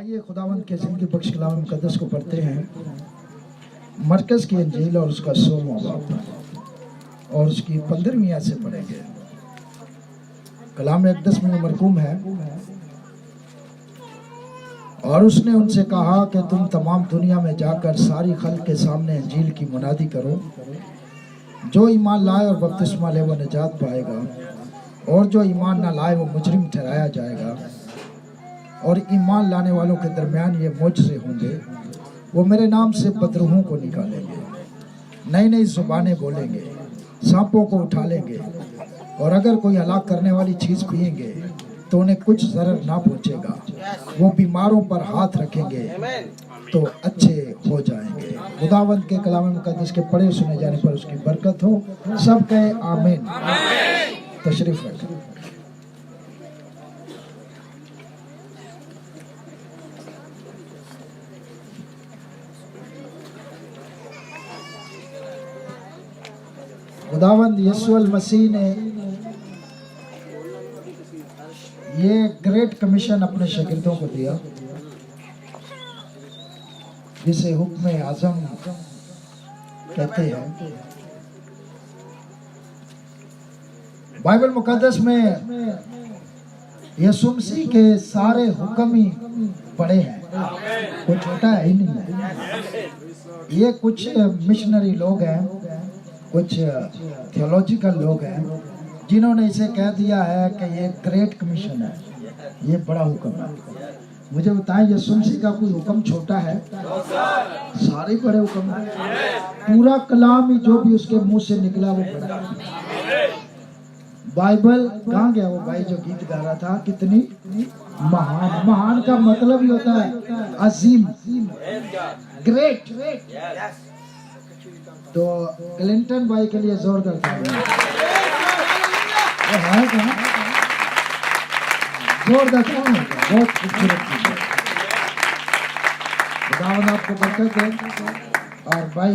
आइए खुदावंद के जिंदगी बख्श कलाम मुकद्दस को पढ़ते हैं। मरकज़ की इंजील और उसका 16वां बाब और उसकी 15वीं आयत से पढ़ेंगे। कलाम अक़दस में मरकूम है, और उसने उनसे कहा कि तुम तमाम दुनिया में जाकर सारी खल्क के सामने इंजील की मुनादी करो। जो ईमान लाए और बपतिस्मा ले वो निजात पाएगा, और जो ईमान ना लाए वो मुजरिम ठहराया जाएगा। और ईमान लाने वालों के दरमियान ये मुझसे होंगे, वो मेरे नाम से बदरूहों को निकालेंगे, नई नई जुबानें बोलेंगे, सांपों को उठा लेंगे, और अगर कोई हलाक करने वाली चीज़ पिएंगे तो उन्हें कुछ ज़रर ना पहुँचेगा। वो बीमारों पर हाथ रखेंगे तो अच्छे हो जाएंगे। खुदावंद के कलाम मुकद्दस के पढ़े सुने जाने पर उसकी बरकत हो। सब कहे आमीन। तशरीफ रखें। खुदावंद यीशु मसीह ने ये ग्रेट कमीशन अपने शागिर्दों को दिया, जिसे हुक्म आज़म कहते हैं। बाइबल मुकद्दस में यीशु मसीह के सारे हुक्म ही बड़े हैं, कोई छोटा है ही नहीं है। ये कुछ मिशनरी लोग हैं, कुछ थियोलॉजिकल लोग हैं, जिन्होंने इसे कह दिया है कि ये ग्रेट कमीशन है, ये बड़ा हुक्म है। मुझे बताएं, यीशु मसीह का कोई हुक्म छोटा है? सारे बड़े हुक्म हैं। पूरा कलाम ही जो भी उसके मुंह से निकला वो बड़ा है। बाइबल कहाँ गया वो भाई जो गीत गा रहा था, कितनी महान। महान का मतलब ही होता है अजीम, ग्रेट। तो क्लिंटन भाई के लिए जोरदार तालियां। जोरदार तालियां, बहुत खूबसूरत चीज है। खुदावंद आपको बरकत है। और भाई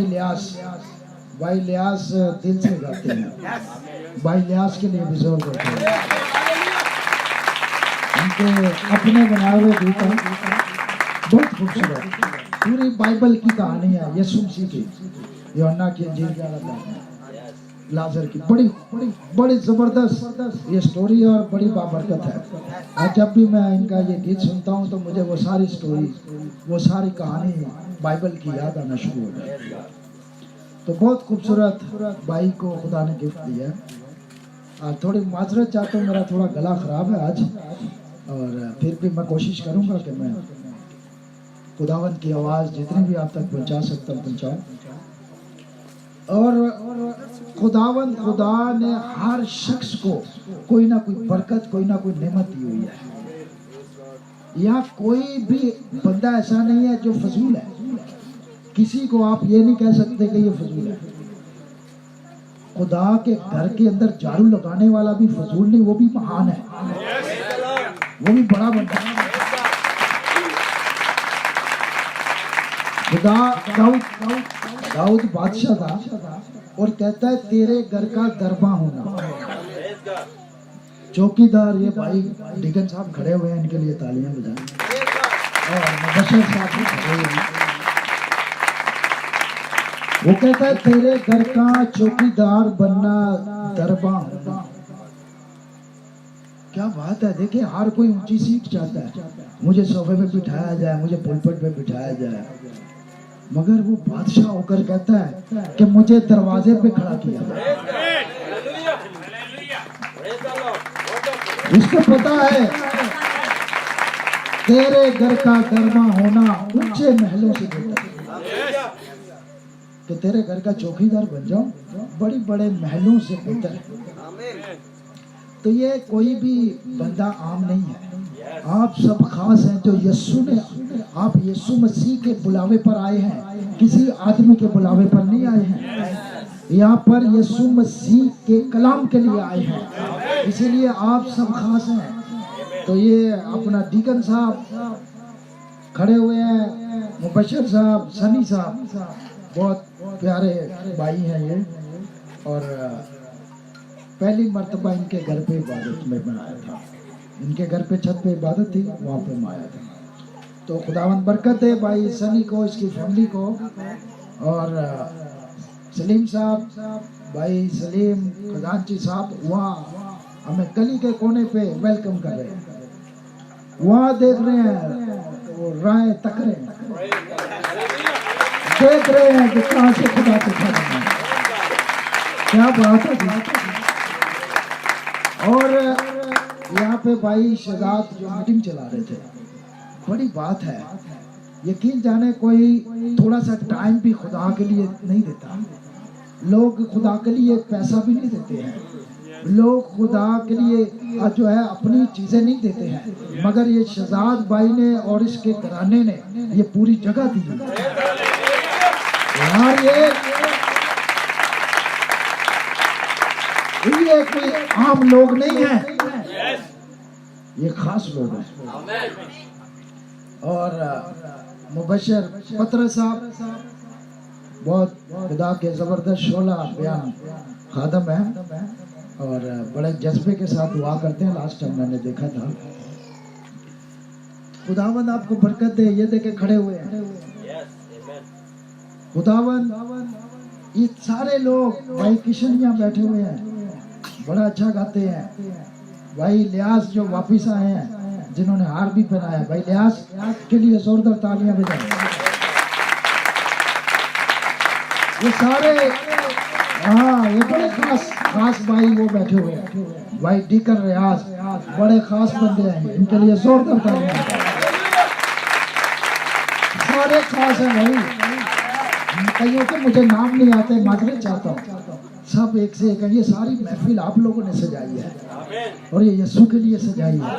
लियास दिल से गाते हैं। भाई लियास के लिए भी जोरदार तालियां। उनके अपने बनाए हुए गीत बहुत खूबसूरत, पूरी बाइबल की कहानी है यीशु मसीह की। यूहन्ना की इंजील का लाजर की बड़ी जबरदस्त ये स्टोरी और बड़ी बाबरकत है। और जब भी मैं इनका ये गीत सुनता हूँ तो मुझे वो सारी स्टोरी, वो सारी कहानी बाइबल की याद आना शुरू हो जाती है। तो बहुत खूबसूरत भाई को खुदा ने गिफ्ट दिया है। थोड़ी माजरत चाहता हूँ, मेरा थोड़ा गला खराब है आज, और फिर भी मैं कोशिश करूँगा कि मैं खुदावंद की आवाज़ जितनी भी आप तक पहुँचा सकता हूँ पहुँचाऊँ। और खुदा ने हर शख्स को कोई ना कोई बरकत, कोई ना कोई नेमत दी हुई है। यहाँ कोई भी बंदा ऐसा नहीं है जो फजूल है। किसी को आप ये नहीं कह सकते कि ये फजूल है। खुदा के घर के अंदर झाड़ू लगाने वाला भी फजूल नहीं, वो भी महान है, वो भी बड़ा बंदा है। खुदा दाऊद बादशाह था और कहता है तेरे घर का दरबा होना। चौकीदार, ये भाई डिगन साहब खड़े हुए हैं, इनके लिए तालियां बजाएं। और मुबशर साहब भी खड़े हुए हैं। वो कहता है तेरे घर का चौकीदार बनना, दरबा होना। क्या बात है। देखिए, हर कोई ऊंची सीट चाहता है, मुझे सोफे पे बिठाया जाए, मुझे पुलपट पे बिठाया जाए, मगर वो बादशाह होकर कहता है कि मुझे दरवाजे पे खड़ा किया जाए। उसको पता है तेरे घर का दरबा होना ऊंचे महलों से बेहतर है। तो तेरे घर का चौकीदार बन जाओ, बड़ी बड़े महलों से बेहतर है। तो ये कोई भी बंदा आम नहीं है, आप सब खास हैं जो आप यीशु मसीह के बुलावे पर आए हैं, किसी आदमी के बुलावे पर नहीं आए हैं। यहाँ पर यीशु मसीह के कलाम के लिए आए हैं, इसीलिए आप सब खास हैं। तो ये अपना डीकन साहब खड़े हुए हैं, मुबशर साहब, सनी साहब, बहुत प्यारे भाई हैं ये। और पहली मर्तबा इनके घर पे इबादत में मैं आया था। इनके घर पे छत पे इबादत थी, वहाँ पे मैं आया था। तो खुदावंद बरकत दे भाई सनी को, इसकी फैमिली को, और सलीम साहब, भाई सलीम खजांची साहब वहाँ हमें गली के कोने पे वेलकम कर रहे हैं, वहाँ देख रहे हैं वो राय तक रहे हैं, देख रहे हैं कि कहाँ से खुदा को खाना है। क्या बात है। और यहाँ पे भाई शहजाद जो मीटिंग चला रहे थे, बड़ी बात है, यकीन जाने कोई थोड़ा सा टाइम भी खुदा के लिए नहीं देता। लोग खुदा के लिए पैसा भी नहीं देते हैं, लोग खुदा के लिए जो है अपनी चीजें नहीं देते हैं, मगर ये शहजाद भाई ने और इसके घराने ने ये पूरी जगह दी यार। ये कोई आम लोग नहीं है, ये खास लोग हैं। और मुबशर पत्र साहब बहुत खुदा के जबरदस्त शोला बयान खादम है और बड़े जज्बे के साथ दुआ करते हैं। लास्ट टाइम मैंने देखा था। खुदावंद आपको बरकत दे। ये देखे खड़े हुए हैं खुदावंद, ये सारे लोग, भाई किशन यहाँ बैठे हुए हैं, बड़ा अच्छा गाते हैं। भाई लियास जो वापिस आए हैं, जिन्होंने हार भी पहनाया, भाई लियास के लिए जोरदार तालियां बजाएं। ये सारे, हाँ, ये बड़े खास भाई वो बैठे हुए हैं, भाई डीकर रियाज, बड़े खास बंदे हैं, इनके लिए जोरदार तालियां। सारे खास हैं भाई, कईयों के मुझे नाम नहीं आते, माजरत चाहता हूँ, सब एक से एक है। ये सारी महफिल आप लोगों ने सजाई है और ये यीशु के लिए सजाई है,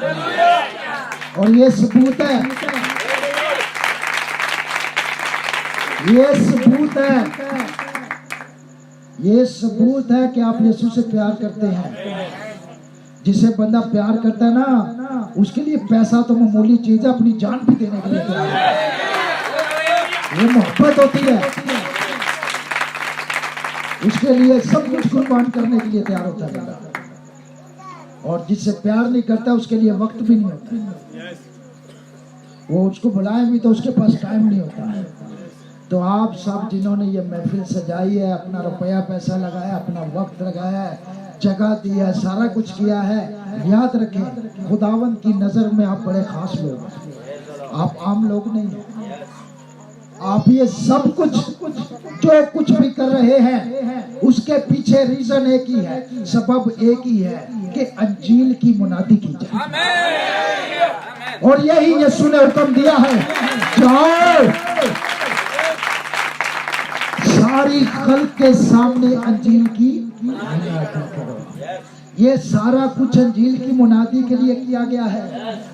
और ये सबूत है, ये सबूत है, ये सबूत है कि आप यीशु से प्यार करते हैं। जिसे बंदा प्यार करता है ना, उसके लिए पैसा तो मामूली चीज है, अपनी जान भी देने के लिए तैयार है। ये मोहब्बत होती है, उसके लिए सब कुछ कुर्बान करने के लिए तैयार होता है बंदा। और जिससे प्यार नहीं करता उसके लिए वक्त भी नहीं होता, वो उसको बुलाए भी तो उसके पास टाइम नहीं होता है। तो आप सब जिन्होंने ये महफिल सजाई है, अपना रुपया पैसा लगाया, अपना वक्त लगाया है, जगह दी है, सारा कुछ किया है, याद रखें खुदावंद की नजर में आप बड़े खास लोग हैं, आप आम लोग नहीं हैं। आप ये सब कुछ जो कुछ भी कर रहे हैं, उसके पीछे रीजन एक ही है, सबब एक ही है कि अंजील की मुनादी की जाए। और यही यीशु ने हुक्म दिया है, जाओ सारी खल्क के सामने अंजील की मुनादी करो। ये सारा कुछ अंजील की मुनादी के लिए किया गया है।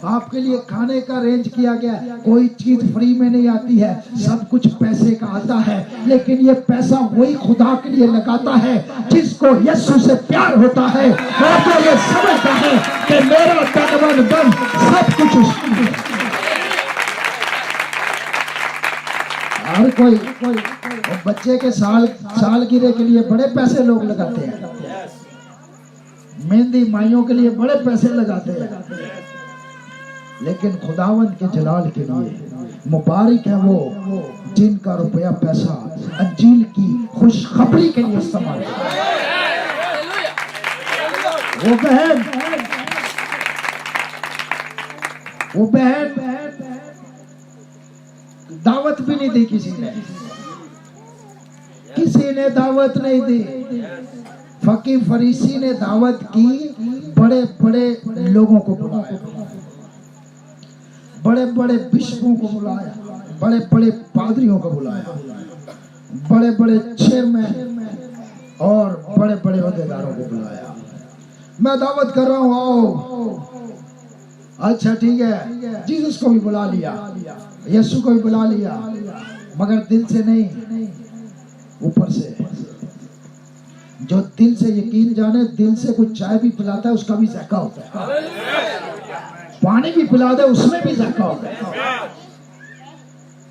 आपके लिए खाने का अरेंज किया गया है। कोई चीज फ्री में नहीं आती है, सब कुछ पैसे का आता है, लेकिन ये पैसा वही खुदा के लिए लगाता है जिसको यीशु से प्यार होता है और जो ये समझता है कि मेरा तन बन सब कुछ उसकी। हर कोई बच्चे के सालगिरह के लिए बड़े पैसे लोग लगाते हैं, मेहंदी माइयों के लिए बड़े पैसे लगाते हैं, लेकिन खुदावंद के जलाल के लिए मुबारक है वो जिनका रुपया पैसा अंजील की खुशखबरी के लिए इस्तेमाल वो बहन दावत भी नहीं दी, किसी ने दावत नहीं दी। फकीर फरीसी ने दावत की, बड़े बड़े लोगों को बुलाया, बड़े बड़े बिशपों को बुलाया, बड़े बड़े पादरियों को बुलाया, बड़े बड़े चेयरमैन और बड़े बड़े ओहदेदारों को बुलाया। मैं दावत कर रहा हूँ, आओ। अच्छा ठीक है, जीसस को भी बुला लिया, यीशु को भी बुला लिया, मगर दिल से नहीं, ऊपर से। जो दिल से यकीन जाने, दिल से कुछ चाय भी पिलाता है उसका भी ज़ायका होता है, पानी भी पिला दे उसमें भी ज़ायका होता है,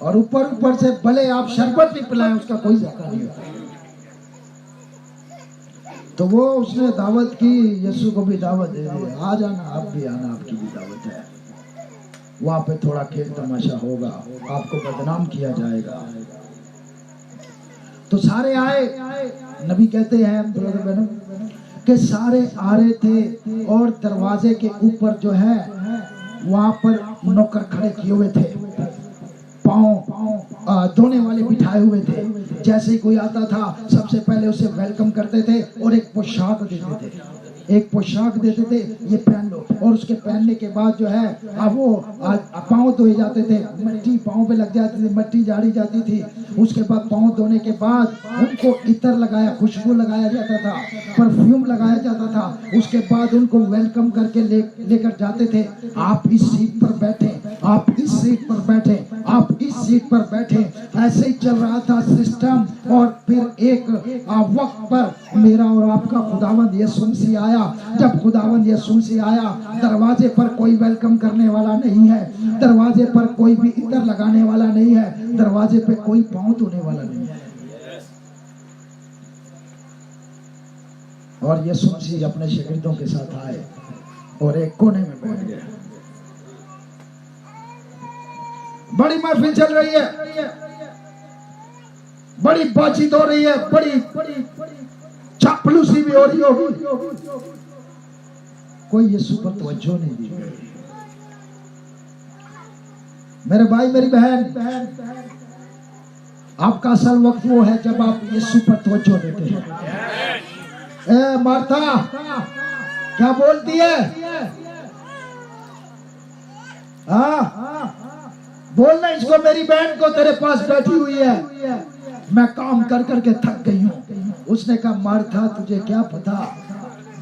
और ऊपर से भले आप शरबत भी पिलाएं उसका कोई ज़ायका नहीं होता। तो वो उसने दावत की, यीशु को भी दावत दे दी, आ जाना, आप भी आना, आपकी भी दावत है। वहां पे थोड़ा खेल तमाशा होगा, आपको बदनाम किया जाएगा। तो सारे आए, नबी कहते हैं ब्रदर बहनों कि सारे आ रहे थे और दरवाजे के ऊपर जो है वहां पर नौकर खड़े किए हुए थे, पाँव धोने वाले बिठाए हुए थे। जैसे ही कोई आता था सबसे पहले उसे वेलकम करते थे और एक पोशाक देते थे, एक पोशाक देते थे, ये पहन लो। और उसके पहनने के बाद जो है अब वो पाँव धोए जाते थे, मिट्टी पाँव पे लग जाती थी, मिट्टी झाड़ी जाती थी। उसके बाद पाँव धोने के बाद उनको इत्र लगाया, खुशबू लगाया जाता था, परफ्यूम लगाया जाता था। उसके बाद उनको वेलकम करके लेकर जाते थे, आप इस सीट पर बैठे, आप इस सीट पर बैठे, आप इस सीट पर बैठे। ऐसे ही चल रहा था सिस्टम। और फिर एक वक्त पर मेरा और आपका खुदावंद यीशु मसीह आया। जब खुदावंद यीशु मसीह आया, दरवाजे पर कोई वेलकम करने वाला नहीं है, दरवाजे पर कोई भी इत्र लगाने वाला नहीं है, दरवाजे पे कोई पाँव धोने वाला नहीं है। और यीशु मसीह अपने शागिर्दों के साथ आए और एक कोने में बैठ गए। बड़ी महफिल चल रही है, बड़ी बातचीत हो रही है, बड़ी चापलूसी भी हो रही होगी, कोई यीशु पर तवज्जो नहीं दी गई। मेरे भाई मेरी बहन, आपका असल वक्त वो है जब आप यीशु पर तवज्जो देते हैं। ए मार्था क्या बोलती है? बोलना इसको, मेरी बहन को, तेरे पास बैठी हुई है, मैं काम कर करके थक गई हूँ। उसने कहा मार्था तुझे क्या पता,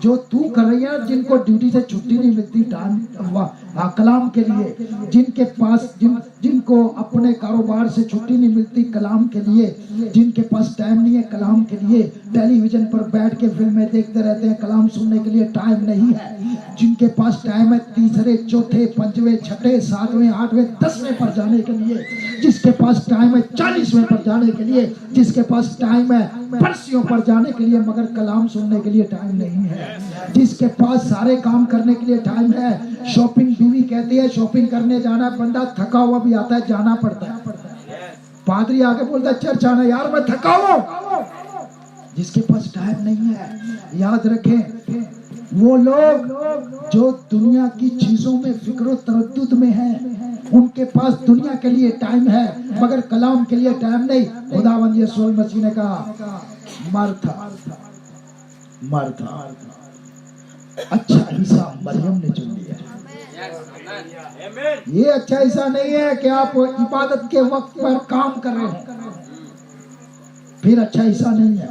जो तू कर रही है, जिनको ड्यूटी से छुट्टी नहीं मिलती कलाम के लिए, जिनके पास जिनको अपने कारोबार से छुट्टी नहीं मिलती कलाम के लिए, जिनके पास टाइम नहीं है कलाम के लिए, टेलीविजन पर बैठ के फिल्में देखते रहते हैं, कलाम सुनने के लिए टाइम नहीं है, जिनके पास टाइम है तीसरे चौथे पंचवें छठे सातवें आठवें 10वें पर जाने के लिए, जिसके पास टाइम है 40वें पर जाने के लिए, जिसके पास टाइम है परसियों पर जाने के लिए, मगर कलाम सुनने के लिए टाइम नहीं है, जिसके पास सारे काम करने के लिए टाइम है। शॉपिंग, बीवी कहती है शॉपिंग करने जाना, बंदा थका हुआ भी आता है, जाना पड़ता है। पादरी आके बोलता है चर्च आना, यार मैं थका हुआ। जिसके पास टाइम नहीं है, याद रखें वो लोग जो दुनिया की चीजों में फिक्र तरद्दुद में हैं, उनके पास दुनिया के लिए टाइम है मगर कलाम के लिए टाइम नहीं। खुदावंद यीशु मसीह ने कहा मार्था मार्था, अच्छा हिस्सा मरियम ने चुन लिया। ये अच्छा हिस्सा नहीं है कि आप इबादत के वक्त पर काम कर रहे हो, फिर अच्छा हिस्सा नहीं है।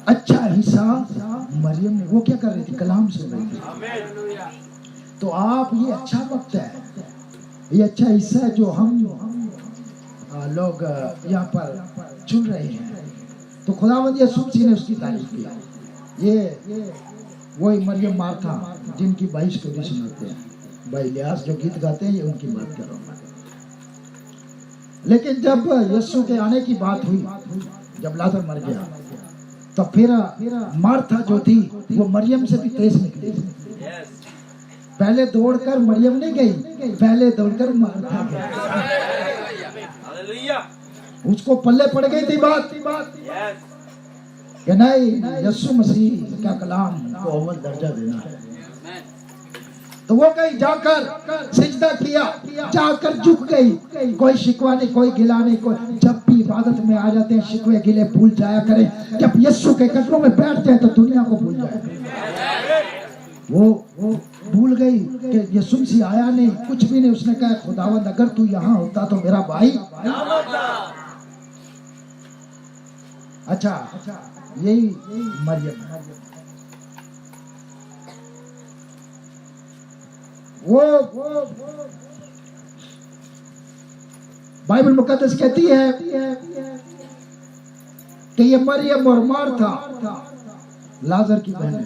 अच्छा हिस्सा मरियम ने, वो क्या कर रही थी? कलाम सुन रही थी। तो आप, ये अच्छा वक्त है, ये अच्छा हिस्सा है जो हम लोग यहाँ पर चुन रहे हैं। तो खुदावंद यीशु मसीह ने उसकी तारीफ की। ये वही मरियम मार्था जिनकी 22 स्टोरी सुनाते हैं, भाई लियास जो गीत गाते हैं, ये उनकी बात कर रहा हूँ। लेकिन जब यीशु के आने की बात हुई, जब लाजर मर गया, तो फिर मार्था जो थी वो मरियम से भी तेज निकली। पहले दौड़कर मरियम नहीं गई, पहले दौड़कर मार्था गई। उसको पल्ले पड़ गई थी बात कि नहीं, यीशु मसीह का कलाम को अव्वल दर्जा देना है। तो वो गई, जाकर सिजदा किया, जाकर झुक गई। कोई शिकवा नहीं, कोई गिला नहीं, कोई। जब भी इबादत में आ जाते हैं शिकवे गिले भूल जाया करें। जब यीशु के कदमों में बैठते हैं तो दुनिया को भूल जाए। वो भूल गई कि यीशु मसीह आया नहीं, कुछ भी नहीं। उसने कहा खुदावंद अगर तू यहाँ होता तो मेरा भाई। अच्छा, यही मरियम वो बाइबल मुकद्दस कहती है कि ये मरियम और मार्था लाजर की बहन है।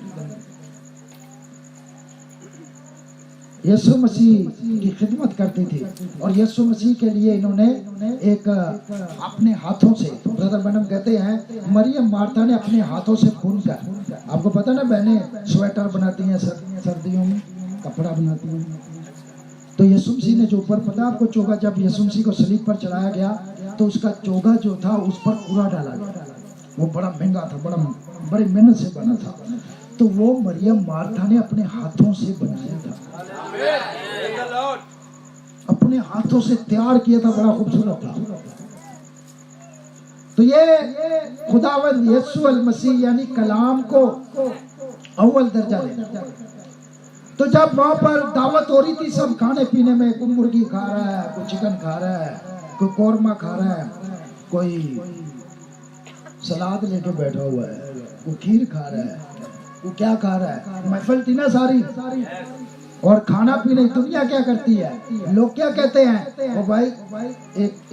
यीशु मसीह की खिदमत करती थी और यीशु मसीह के लिए इन्होंने एक अपने हाथों से, ब्रदर बनम कहते हैं मरियम मार्था ने अपने हाथों से खून का, आपको पता ना बहनें स्वेटर बनाती हैं सर्दियों में, कपड़ा बनाती हैं, तो यीशु मसीह ने जो ऊपर, पता आपको चोगा, जब यीशु मसीह को सलीब पर चढ़ाया गया तो उसका चोगा जो था उस पर पूरा डाला गया, वो बड़ा महंगा था, बड़ी मेहनत से बना था। तो वो मरियम मार्था ने अपने हाथों से बनाया था, अपने हाथों से तैयार किया था, बड़ा खूबसूरत था। तो ये खुदावंद यीशु अल मसीह यानी कलाम को अव्वल दर्जा देना। तो जब वहां पर दावत हो रही थी, सब खाने पीने में, कोई मुर्गी खा रहा है, कोई चिकन खा रहा है, कोई कौरमा खा रहा है, कोई सलाद लेके बैठा हुआ है, कोई खीर खा रहा है, वो क्या खा रहा है, महफिल थी ना सारी। और खाना पीने दुनिया क्या करती है, लोग क्या कहते हैं, वो भाई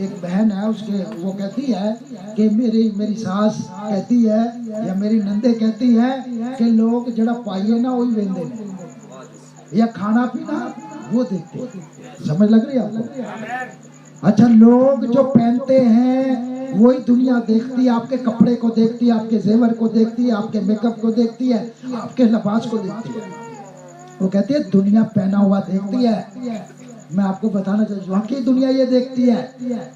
एक बहन है उसके, वो कहती है कि मेरी सास कहती है या मेरी नंदे कहती है कि लोग जरा पाइए ना वही वेंदे ने, या खाना पीना वो देखते। समझ लग रही है आपको? अच्छा, लोग जो पहनते हैं वही दुनिया देखती है, आपके कपड़े को देखती है, आपके जेवर को देखती है, आपके मेकअप को देखती है, आपके लिबास को देखती है। वो कहती है दुनिया पहना हुआ देखती है। मैं आपको बताना चाहती हूँ, वाकई दुनिया ये देखती है।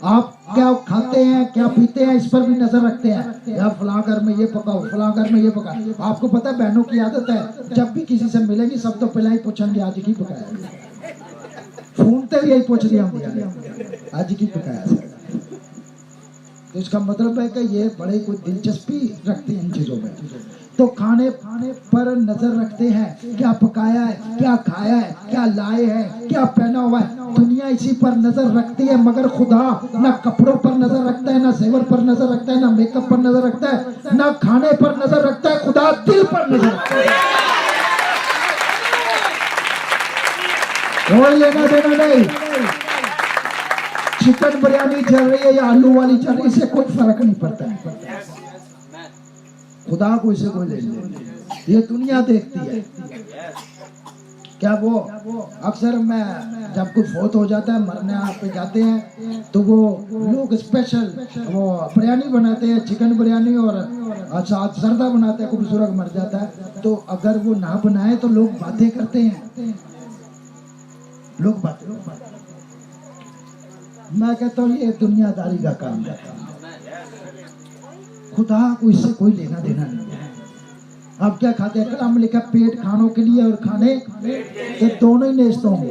आप क्या खाते हैं, क्या पीते हैं, इस पर भी नजर रखते हैं। यार फलां घर में ये पकाओ, फलां घर में ये पका। आपको पता है बहनों की आदत है, जब भी किसी से मिलेगी सब तो पहले ही पूछेंगे आज की पकाया, फोनते भी यही पूछ दिया आज की पकाया। तो इसका मतलब है कि ये बड़े कोई दिलचस्पी रखते हैं इन चीजों में। तो खाने पर नजर रखते हैं, क्या पकाया है, क्या खाया है, क्या लाए हैं, क्या पहना हुआ है। दुनिया इसी पर नजर रखती है, मगर खुदा ना कपड़ों पर नजर रखता है, ना जेवर पर नजर रखता है, ना मेकअप पर नजर रखता है, ना खाने पर नजर रखता है। खुदा दिल पर नजर रखता है। कोई लेना देना नहीं। चिकन बिरयानी चल रही है या आलू वाली चल रही है, इससे कोई फर्क नहीं पड़ता है। खुदा को इसे कोई लेने नहीं, ये दुनिया देखती है। क्या वो अक्सर मैं जब कोई फोत हो जाता है, मरने पे जाते हैं, तो वो लोग स्पेशल वो बिरयानी बनाते हैं, चिकन बिरयानी, और साथ जर्दा बनाते हैं। कोई बुजुर्ग मर जाता है तो अगर वो ना बनाए तो लोग बातें करते हैं, लोग बातें। मैं कहता हूँ ये दुनियादारी का काम है, खुदा को इससे कोई लेना देना नहीं है। आप क्या खाते हैं, कलाम में लिखा पेट खानों के लिए और खाने ये दोनों ही नेस्त होंगे।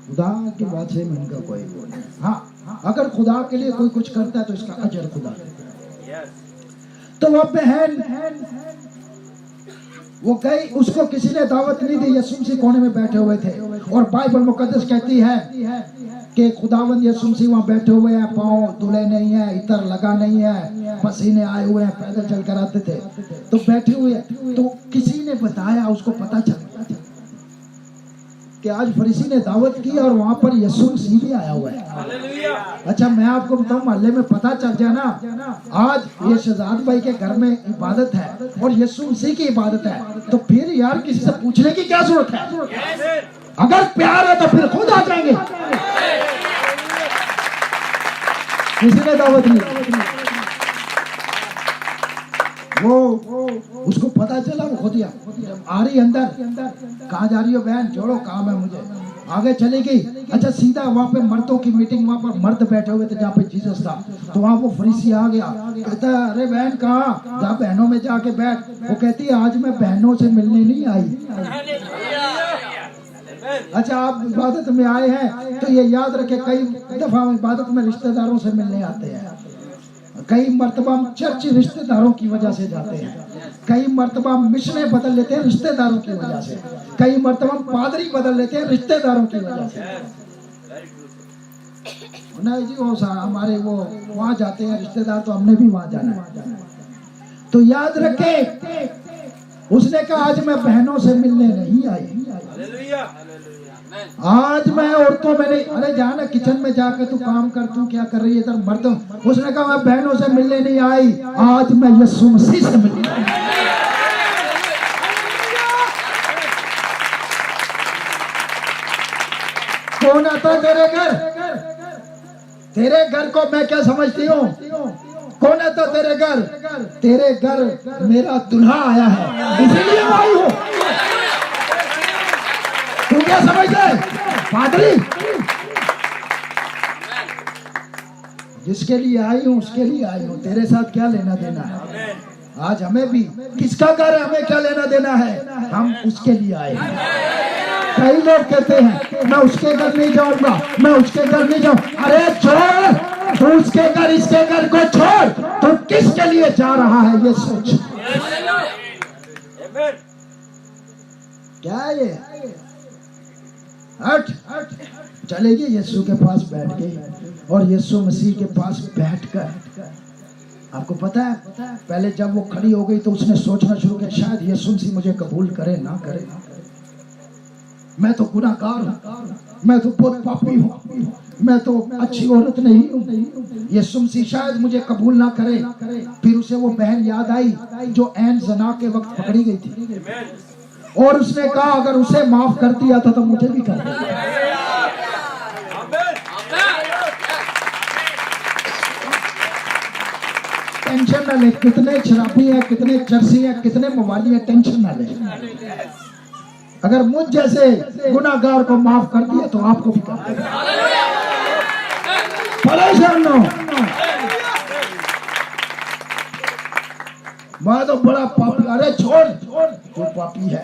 खुदा की बात से इनका कोई नहीं। हाँ, अगर खुदा के लिए कोई कुछ करता है तो इसका अजर खुदा देता है। तो वह बहन वो गई, उसको किसी ने दावत नहीं दी। यीशु मसीह कोने में बैठे हुए थे और बाइबल मुकद्दस कहती है कि खुदावंद यीशु मसीह वहाँ बैठे हुए हैं, पाँव धुले नहीं है, इतर लगा नहीं है, पसीने आए हुए हैं, पैदल चल कर आते थे, तो बैठे हुए। तो किसी ने बताया, उसको पता चला कि आज फरीसी ने दावत की और वहाँ पर यीशु मसीह भी आया हुआ है। अच्छा, मैं आपको बताऊं, मोहल्ले में पता चल जाए ना आज ये शहजाद भाई के घर में इबादत है और यीशु मसीह की इबादत है, तो फिर यार किसी से पूछने की क्या जरूरत है। अगर प्यार है तो फिर खुद आ जाएंगे। किसी ने दावत नहीं, वो उसको पता चला, वो खुद आ रही अंदर, कहाँ जा रही हो बहन, जोड़ो काम है मुझे, आगे चली गई। अच्छा, सीधा वहाँ पे मर्दों की मीटिंग, वहाँ पर मर्द बैठे हुए थे जहाँ पे जीसस था, तो वहाँ वो फरीसी आ गया, कहता है अरे बहन कहाँ, जहाँ बहनों में जाके बैठ। वो कहती है आज मैं बहनों से मिलने नहीं आई। अच्छा, आप इबादत में आए हैं तो ये याद रखे, कई दफा इबादत में रिश्तेदारों से मिलने आते हैं, कई मर्तबा चर्च रिश्तेदारों की वजह से जाते हैं, कई मर्तबा मिशनें बदल लेते हैं रिश्तेदारों की वजह से, कई मर्तबा पादरी बदल लेते हैं रिश्तेदारों की वजह से। नहीं जी, वो हमारे वो वहां जाते हैं रिश्तेदार, तो हमने भी वहां जाना है। तो याद रखे, उसने कहा आज मैं बहनों से मिलने नहीं आई, आज मैं औरतों में नहीं। अरे जाना किचन में जाके तू काम कर, तू क्या कर रही है इधर मर्द। उसने कहा मैं बहनों से मिलने नहीं आई, आज मैं यीशु मसीह से मिलने आई। कौन आता तेरे घर? तेरे घर को मैं क्या समझती हूँ? कौन आता तेरे घर? तेरे घर मेरा दुल्हा आया है, इसीलिए आई हूँ। तू क्या समझते? पादरी जिसके लिए आई हूँ उसके लिए आई हूँ, तेरे साथ क्या लेना देना है? आज हमें भी किसका घर है, हमें क्या लेना देना है? हम उसके लिए आए हैं। कई लोग कहते हैं मैं उसके घर नहीं जाऊंगा, मैं उसके घर नहीं जाऊँ। अरे छोड़, तू उसके घर इसके घर को छोड़, तू किसके लिए जा रहा है ये सोच। क्या है ये? हट चलेगी यीशु के पास बैठ गई और यीशु मसीह के पास बैठकर, आपको पता है पहले जब वो खड़ी हो गई तो उसने सोचना शुरू किया शायद यीशु मसीह मुझे कबूल करे ना करे, मैं तो गुनाहगार हूँ, मैं तो बहुत पापी हूँ, मैं तो अच्छी औरत नहीं हूँ, यीशु मसीह शायद मुझे कबूल ना करे। फिर उसे वो बहन याद आई जो ऐन ज़ना के वक्त पकड़ी गई थी और उसने कहा अगर उसे माफ कर दिया था तो मुझे भी कर दिया। टेंशन ना ले, कितने शराबी हैं, कितने चर्सी हैं, कितने मवाली हैं, टेंशन ना ले। अगर मुझ जैसे गुनाहगार को माफ कर दिया तो आपको भी कर देगा। परेशान ना हो, मैं तो बड़ा पापी। अरे छोड़, तू पापी है।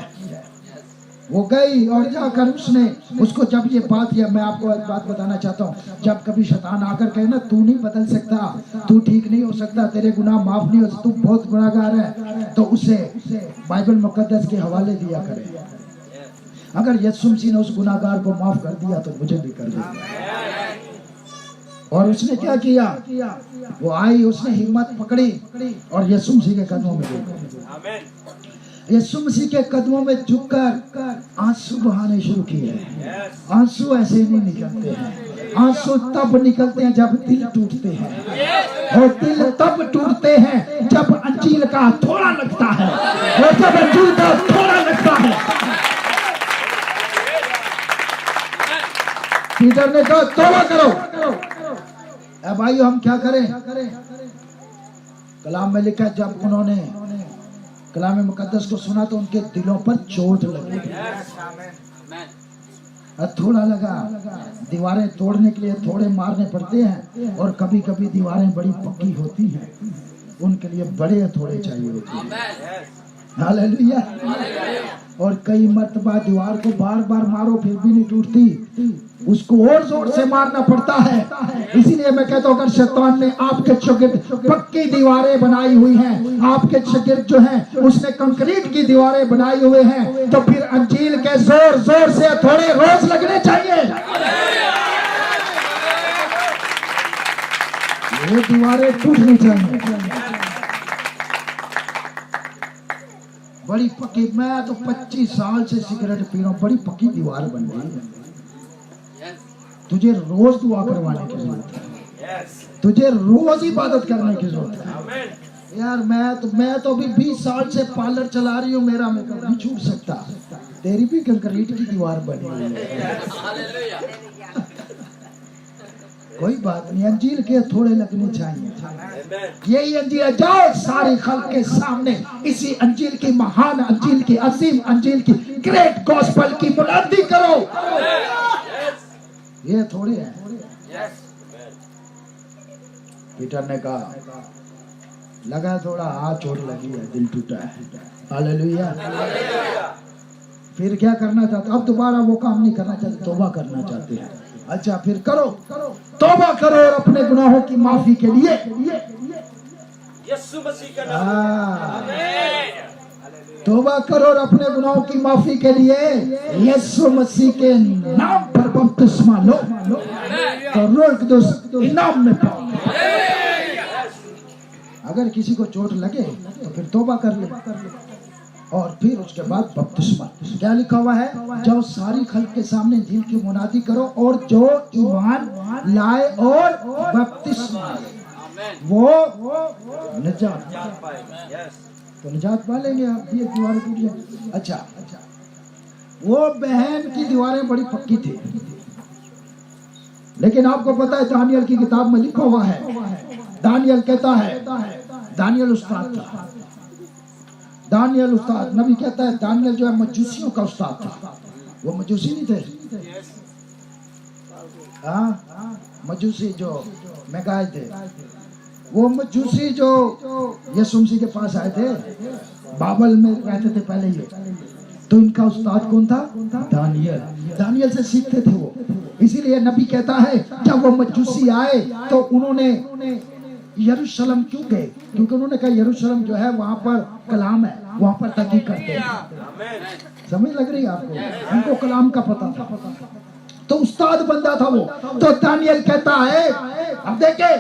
वो गई और जाकर उसने उसको जब ये बात किया, मैं आपको एक बात बताना चाहता हूँ, जब कभी शैतान आकर कहे ना तू नहीं बदल सकता, तू ठीक नहीं हो सकता, तेरे गुनाह माफ नहीं हो सकते, तू बहुत गुनाहगार है, तो उसे बाइबल मुकद्दस के हवाले दिया करे। अगर यीशु मसीह ने उस गुनाहगार को माफ कर दिया तो मुझे भी कर दिया। और उसने क्या किया? वो आई, उसने हिम्मत पकड़ी और यीशु मसीह के कदमों में झुकी। यीशु मसीह के कदमों में झुककर आंसू बहाने शुरू किए। आंसू ऐसे नहीं निकलते हैं, आंसू तब निकलते हैं जब दिल टूटते हैं, और दिल तब टूटते हैं जब अंजील का थोड़ा लगता है, और जब अंजील का थोड़ा लगता है। पीटर ने कहा तौबा करो। अब भाइयों हम क्या करें? कलाम में लिखा जब उन्होंने कलाम मुकद्दस को सुना तो उनके दिलों पर चोट लगी। थोड़ा लगा, दीवारें तोड़ने के लिए थोड़े मारने पड़ते हैं, और कभी कभी दीवारें बड़ी पक्की होती हैं, उनके लिए बड़े थोड़े चाहिए होते हैं। हालेलुया। और कई मर्तबा दीवार को बार बार मारो फिर भी नहीं टूटती, उसको और जोर से मारना पड़ता है। इसीलिए मैं कहता हूँ अगर शैतान ने आपके शागिर्द पक्की दीवारें बनाई हुई हैं, आपके शागिर्द जो हैं उसने कंक्रीट की दीवारें बनाई हुए हैं, तो फिर अंजील के जोर जोर से थोड़े रोज लगने चाहिए। ये दीवारें टूटनी चाहिए। बड़ी पक्की, मैं तो 25 साल से सिगरेट पी रहा हूँ, बड़ी पक्की दीवार बन गई है। तुझे रोज दुआ करवाने की जरूरत है, तुझे रोज इबादत करने की जरूरत है। यार मैं तो अभी 20 साल से पार्लर चला रही हूँ, मेरा मेकअप नहीं छूट सकता, तेरी भी कंक्रीट की दीवार बनी हुई है। कोई बात नहीं, अंजील के थोड़े लगने चाहिए। यही अंजील, जाओ सारे खल्क के सामने इसी अंजील की महान अंजील की अजीम अंजील की ग्रेट गॉस्पेल की बुलंदी करो। ये थोड़े है। पीटर ने कहा लगा थोड़ा हाथ चोट लगी है, दिल टूटा है। हालेलुया। फिर क्या करना चाहते? अब दोबारा वो काम नहीं करना चाहते, तौबा करना चाहते हैं। अच्छा फिर करो, तौबा करो और अपने गुनाहों की माफी के लिए यीशु मसीह का नाम, तौबा करो और अपने गुनाहों की माफी के लिए यीशु मसीह के नाम पर बपतिस्मा लो, तो रूह कुदूस इनाम में पाओ। अगर किसी को चोट लगे तो फिर तौबा कर ले, और फिर उसके बाद बपतिस्मा। क्या लिखा हुआ है? जाओ सारी खल्क के सामने इंजील की मुनादी करो, और जो ईमान लाए और बपतिस्मा वो निजात पाए। तो निजात पा लेंगे आप। ये दीवारें टूट जाए। अच्छा, वो बहन की दीवारें बड़ी पक्की थी, लेकिन आपको पता है दानियल की किताब में लिखा हुआ है, दानियल कहता है, दानियल उस्ताद था, दानियल उस्ताद, नबी कहता है दानियल जो है मजूसियों का उस्ताद था। वो मजूसी नहीं थे? हाँ, मजूसी जो मेगाए थे, वो मजूसी जो यीशु मसीह के पास आए थे, बाबल में रहते थे पहले ये, तो इनका उस्ताद कौन था? दानियल। दानियल से सीखते थे वो। इसीलिए नबी कहता है जब वो मजूसी आए तो उन्होंने यरूशलेम क्यों गए? क्योंकि उन्होंने कहा यरूशलेम जो है वहां पर कलाम है, वहां पर तहकीक करते हैं। समझ लग रही है आपको? उनको कलाम का पता था, तो उस्ताद बंदा था वो। तो दानियल कहता है अब देखे,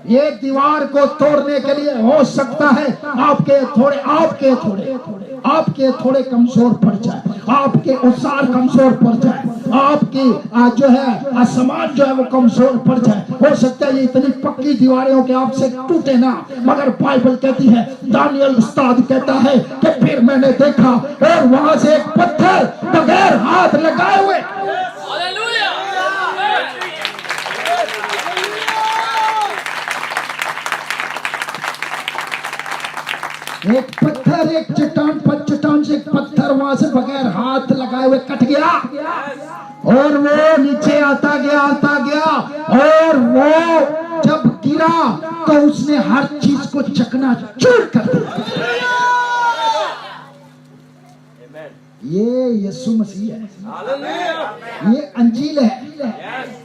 ये दीवार को तोड़ने के लिए हो सकता है आपके थोड़े कमजोर पड़ जाए, आपके औजार कमजोर पड़ जाए, आपकी जो है समाज जो है वो कमजोर पड़ जाए। हो सकता है ये इतनी पक्की दीवारें हो कि आपसे टूटे ना, मगर बाइबल कहती है, दानियल उस्ताद कहता है कि फिर मैंने देखा और वहां से एक पत्थर बगैर हाथ लगाए हुए, एक पत्थर, एक चट्टान से एक पत्थर वहां से बगैर हाथ लगाए हुए कट गया और वो नीचे आता गया और वो जब गिरा तो उसने हर चीज को चकनाचूर कर दिया। ये यीशु मसीह है, ये अंजील है,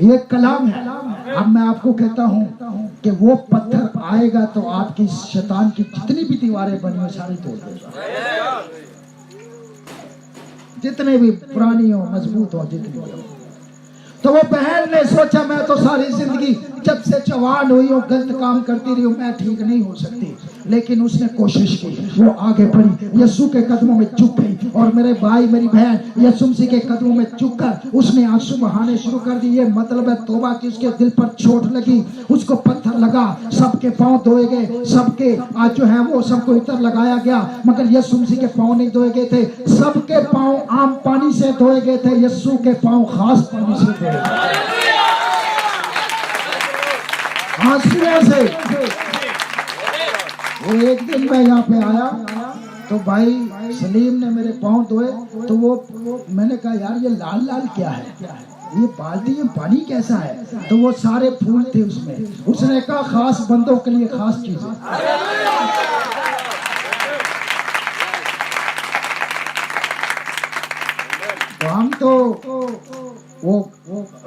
ये कलाम है। अब मैं आपको कहता हूं कि वो पत्थर आएगा तो आपकी शैतान की जितनी भी दीवारें बनी हो सारी तोड़ देगा, जितने भी पुरानी हो, मजबूत हो, जितनी भी हो। तो वो बहन ने सोचा मैं तो सारी जिंदगी जब से जवान हुई हूँ गलत काम करती रही हूँ, मैं ठीक नहीं हो सकती। लेकिन उसने कोशिश की, वो आगे बढ़ी, यीशु के कदमों में झुक गई। और मेरे भाई मेरी बहन, यीशु मसीह के कदमों में झुककर उसने आंसू बहाने शुरू कर दिए। ये मतलब है तौबा की, उसके दिल पर चोट लगी, उसको पत्थर लगा, सबके पांव धोए गए, सबके आज जो है वो सबको इतर लगाया गया, मगर यीशु मसीह के पांव नहीं धोए गए थे। सबके पांव आम पानी से धोए गए थे, यीशु के पांव खास पानी से धोए गए, आंसुओं से। वो एक दिन मैं यहाँ पे आया तो भाई सलीम ने मेरे पांव धोए, तो वो मैंने कहा यार ये लाल लाल क्या है, ये बाल्टी में पानी कैसा है? तो वो सारे फूल थे उसमें। उसने कहा खास बंदों के लिए खास चीजें। तो हम तो वो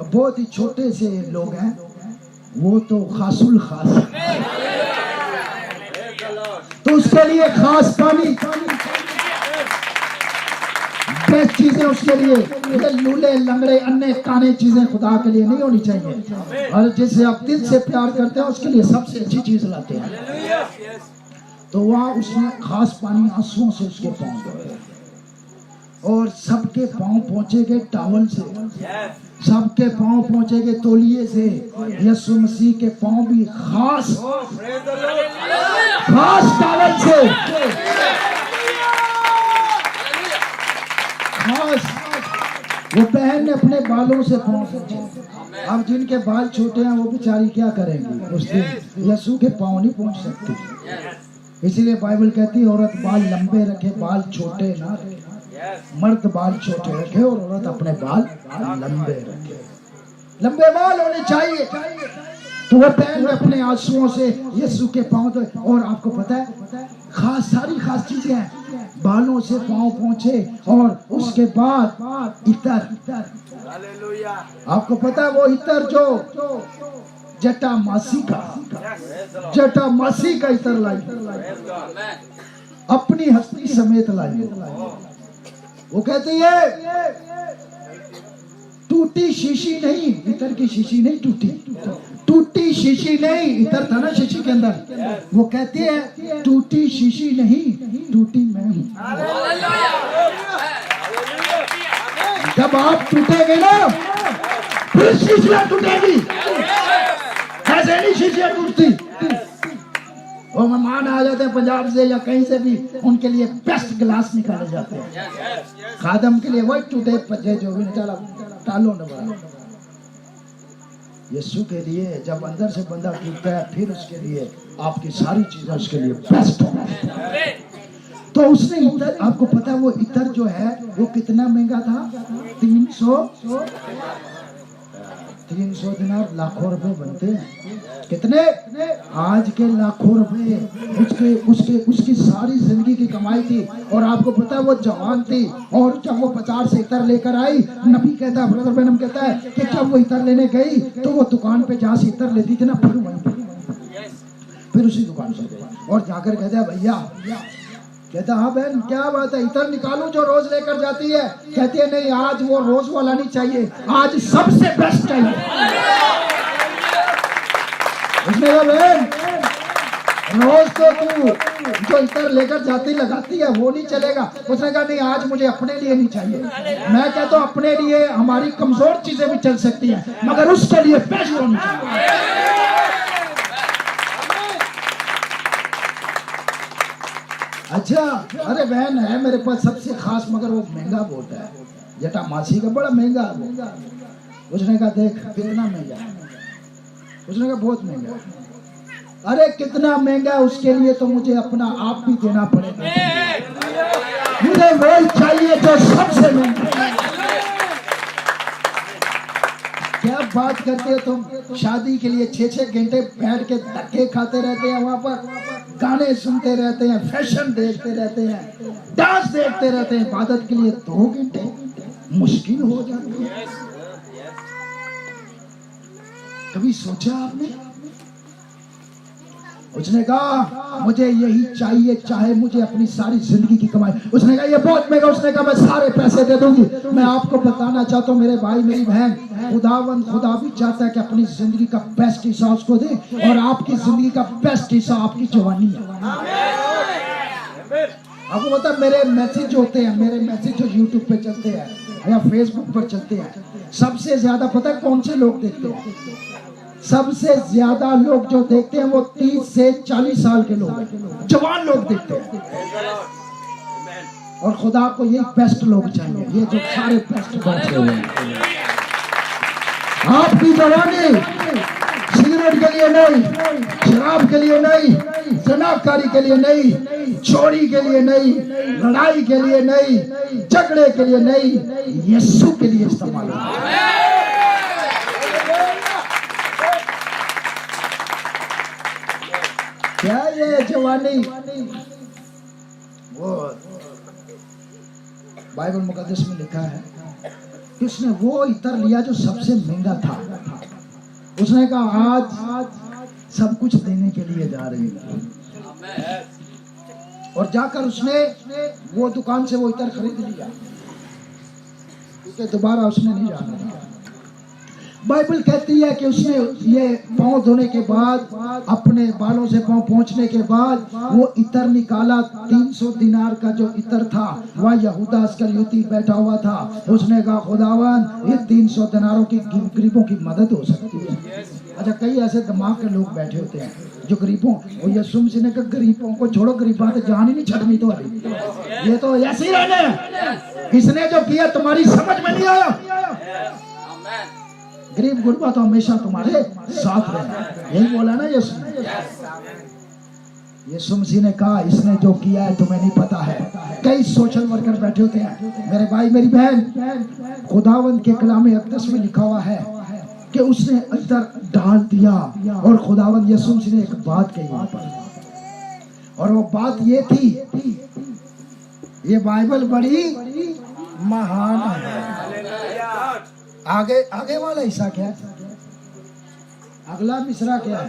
बहुत ही छोटे से लोग हैं, वो तो खासुल खास, तो उसके लिए खास पानी, बेस्ट चीजें उसके लिए। ये लूले लंगड़े अन्य काने चीजें खुदा के लिए नहीं होनी चाहिए, और जिसे आप दिल से प्यार करते हैं उसके लिए सबसे अच्छी चीज लाते हैं। तो वहां उसने खास पानी आंसुओं से उसके पांव धोए, और सबके पांव पहुंचे गए टावल से, सबके पांव पहुंचे गए तौलिए से। यीशु मसीह के पांव भी खास टावल से, खास। वो बहन ने अपने बालों से पांव पहुंचे। अब जिनके बाल छोटे हैं वो बेचारी क्या करेंगी, उस दिन यीशु के पांव नहीं पहुंच सकती। इसीलिए बाइबल कहती है औरत बाल लंबे रखे, बाल छोटे ना रखे। मर्द बाल छोटे रखे और औरत अपने बाल लंबे रखे, लंबे बाल होने चाहिए। तो वो बहन में अपने आंसुओं से यीशु के पांव धोए। और आपको पता है खास, सारी खास चीजें हैं, बालों से पांव पहुंचे, और उसके बाद इतर। आपको पता है वो इतर जो जटा मासी का इतर लाई, अपनी हस्ती समेत लाई। वो कहती है टूटी शीशी नहीं, इतर की शीशी नहीं टूटी, टूटी शीशी नहीं, इतर था ना शीशी के अंदर। वो कहती है टूटी शीशी नहीं, टूटी मैं हूं। जब आप टूटेंगे ना फिर शीशियां टूटेगी, ऐसे नहीं शीशियां टूटती। वो मेहमान आ जाते हैं पंजाब से या कहीं से भी, उनके लिए बेस्ट गिलास निकाले जाते हैं। खादम के लिए वही टूटे पजे जो भी चला टालो न बड़ा। यीशु के लिए जब अंदर से बंदा टूटता है फिर उसके लिए आपकी सारी चीजें उसके लिए बेस्ट होना। तो उसने इतर, आपको पता है वो इतर जो है वो कितना महंगा था? 300 दिनार, लाखों रुपए बनते हैं। कितने? आज के लाखों रुपए उसके उसके उसकी सारी जिंदगी की कमाई थी। और आपको पता है वो जवान थी, और जब वो 50 से इतर लेकर आई, नबी कहता है, ब्रदर बेनम कहता है कि जब वो इतर लेने गई तो वो दुकान पे जहाँ से इतर लेती थी ना, फिर उसी दुकान से गई और जाकर कहता है भैया, कहता हाँ बहन क्या बात है, इतर निकालू जो रोज लेकर जाती है? कहती है नहीं, आज वो रोज वाला नहीं चाहिए, आज सबसे बेस्ट चाहिए। उसने कहा बहन रोज तो तू जो इतर लेकर जाती लगाती है वो नहीं चलेगा। उसने कहा नहीं, आज मुझे अपने लिए नहीं चाहिए। मैं कहता हूँ अपने लिए हमारी कमजोर चीजें भी चल सकती है, मगर उसके लिए बेस्ट होनी चाहिए। अच्छा, अरे बहन है मेरे पास सबसे खास, मगर वो महंगा बहुत है, जटा मासी का बड़ा महंगा है वो। उसने कहा देख कितना महंगा है? उसने कहा बहुत महंगा है। अरे कितना महंगा है? उसके लिए तो मुझे अपना आप भी देना पड़ेगा, मुझे वो चाहिए जो सबसे महंगा है। क्या बात करते हो तुम? शादी के लिए 6-6 घंटे बैठ के धक्के खाते रहते हैं, वहां पर गाने सुनते रहते हैं, फैशन देखते रहते हैं, डांस देखते रहते हैं। इबादत के लिए 2 घंटे मुश्किल हो जाती है। कभी सोचा आपने? उसने कहा मुझे यही चाहिए, चाहे मुझे अपनी सारी जिंदगी की कमाई। उसने कहा ये बहुत महंगा। उसने कहा मैं सारे पैसे दे दूंगी। मैं आपको बताना चाहता हूँ मेरे भाई मेरी बहन, खुदा भी चाहता है कि अपनी जिंदगी का बेस्ट हिस्सा उसको दे, और आपकी जिंदगी का बेस्ट हिस्सा आपकी जवानी है। आपको पता है मेरे मैसेज होते हैं, मेरे मैसेज जो यूट्यूब पे चलते हैं या फेसबुक पर चलते हैं, सबसे ज्यादा पता है कौन से लोग देखते हैं? सबसे ज्यादा लोग जो देखते हैं वो 30 से 40 साल के लोग हैं, जवान लोग देखते हैं। और खुदा को ये बेस्ट लोग चाहिए, ये जो सारे बेस्ट बैठे हुए हैं। आपकी जवानी सिगरेट के लिए नहीं, शराब के लिए नहीं, जनाकारी के लिए नहीं, चोरी के लिए नहीं, लड़ाई के लिए नहीं, झगड़े के लिए नहीं, यीशु के लिए इस्तेमाल हो। क्या ये जवानी? वो बाइबल मुकद्दस में लिखा है कि उसने वो इतर लिया जो सबसे महंगा था। उसने कहा आज सब कुछ देने के लिए जा रही है, और जाकर उसने वो दुकान से वो इतर खरीद लिया, क्योंकि दोबारा उसने नहीं जाना। बाइबल कहती है कि उसने ये पांव धोने के बाद, अपने बालों से पांव पोंछने के बाद वो इतर निकाला। 300 दिनार का जो इतर था, वह यहूदा अस्करियोती बैठा हुआ था। उसने कहा खुदावन ये 300 दिनारों की गरीबों की मदद हो सकती है। अच्छा, कई ऐसे दिमाग के लोग बैठे होते हैं जो गरीबों, और यीशु मसीह ने कहा गरीबों को छोड़ो, गरीब बात जान ही नहीं छटनी तो ये तो ऐसे ही रहने। इसने जो किया तुम्हारी समझ में नहीं आया। गरीब गुरबा तो हमेशा तुम्हारे साथ रहे, यही बोला ना यीशु ने। यीशु मसीह ने कहा इसने जो किया है तुम्हें नहीं पता है। कई सोशल वर्कर बैठे होते हैं मेरे भाई मेरी बहन, खुदावंद के कलाम अक़दस में लिखा हुआ है कि उसने अंदर डाल दिया, और खुदावंद यीशु मसीह ने एक बात कही वहां पर, और वो बात ये थी, ये बाइबल बड़ी महान है। आगे वाला हिस्सा क्या है? अगला मिसरा क्या है?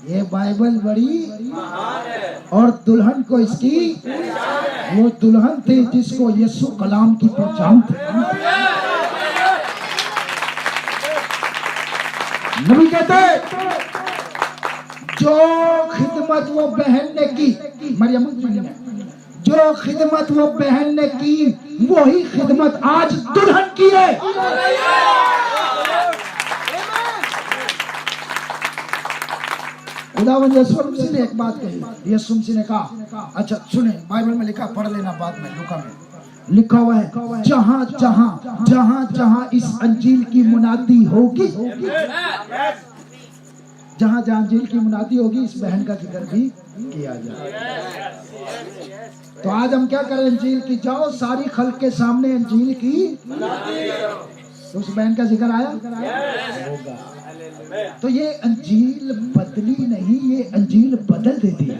ये बाइबल बड़ी और दुल्हन को इसकी, वो दुल्हन थी जिसको यीशु कलाम की पहचान थी। नबी कहते जो खिदमत वो बहन ने की, मरियम ने जो खिदमत वो बहन ने की, वही खिदमत आज दुल्हन की है। खुदावंद यीशु मसीह ने एक बात कही। यीशु मसीह ने कहा, अच्छा सुने, बाइबल में लिखा, पढ़ लेना बाद में, लूका में लिखा हुआ है, जहां जहां इस अंजील की मुनादी होगी, जहां जहां अंजील की मुनादी होगी इस बहन का जिक्र भी किया जाए। तो आज हम क्या करें, अंजील की जाओ सारी खल्क के सामने अंजील की, तो उस बहन का जिक्र आया होगा। तो ये अंजील बदली नहीं, ये अंजील बदल देती है।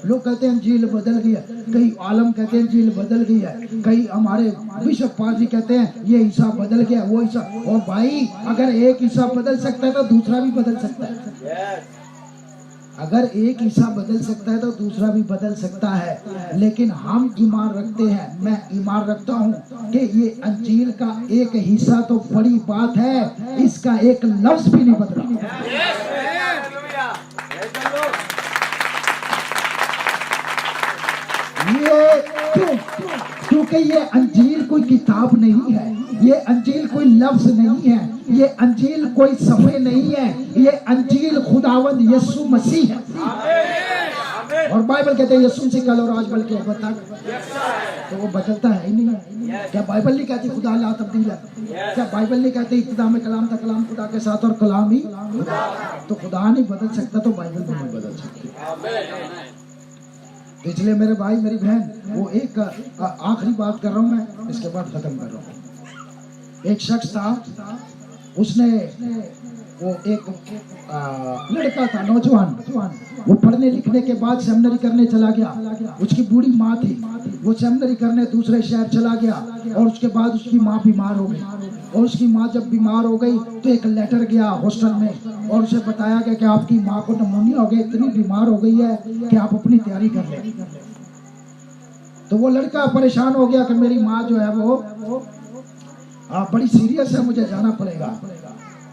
लोग कहते हैं अंजील बदल गई है, कई आलम कहते हैं अंजील बदल गई है, कई हमारे बिशप पादरी कहते हैं ये ईसा बदल गया, वो ईसा। और भाई अगर एक ईसा बदल सकता है तो दूसरा भी बदल सकता है। अगर एक ईसा बदल सकता है तो दूसरा भी बदल सकता है। लेकिन हम ईमान रखते हैं, मैं ईमान रखता हूँ कि ये अंजील का एक हिस्सा तो बड़ी बात है, इसका एक लफ्ज भी नहीं बदला। ये क्यों? क्योंकि ये अंजील कोई किताब नहीं है, ये अंजील कोई लफ्ज नहीं है, ये अंजील कोई सफ़े नहीं है, ये अंजील खुदावंद यीशु मसीह है। और बाइबल कहते हैं यीशु मसीह कल और आज बल्कि अब तक, तो वो बदलता है ही नहीं है। क्या बाइबल नहीं कहती खुदा ला तब्दील है? क्या बाइबल नहीं कहती इब्तिदा में कलाम था, कलाम खुदा के साथ और कलाम ही खुदा? तो खुदा नहीं बदल सकता तो बाइबल भी नहीं बदल सकती। इसलिए मेरे भाई मेरी बहन, वो एक आखिरी बात कर रहा हूँ मैं, इसके बाद खत्म कर रहा हूँ। एक शख्स था, उसने वो एक लड़का था नौजवान, वो पढ़ने लिखने के बाद सेमिनरी करने चला गया। उसकी बूढ़ी माँ थी, वो सेमिनरी करने दूसरे शहर चला गया और उसके बाद उसकी माँ बीमार हो गई। और उसकी माँ जब बीमार हो गई तो एक लेटर गया हॉस्टल में और उसे बताया गया कि आपकी माँ को निमोनिया हो गया, इतनी बीमार हो गई है कि आप अपनी तैयारी कर लें। तो वो लड़का परेशान हो गया कि मेरी माँ जो है वो बड़ी सीरियस है, मुझे जाना पड़ेगा।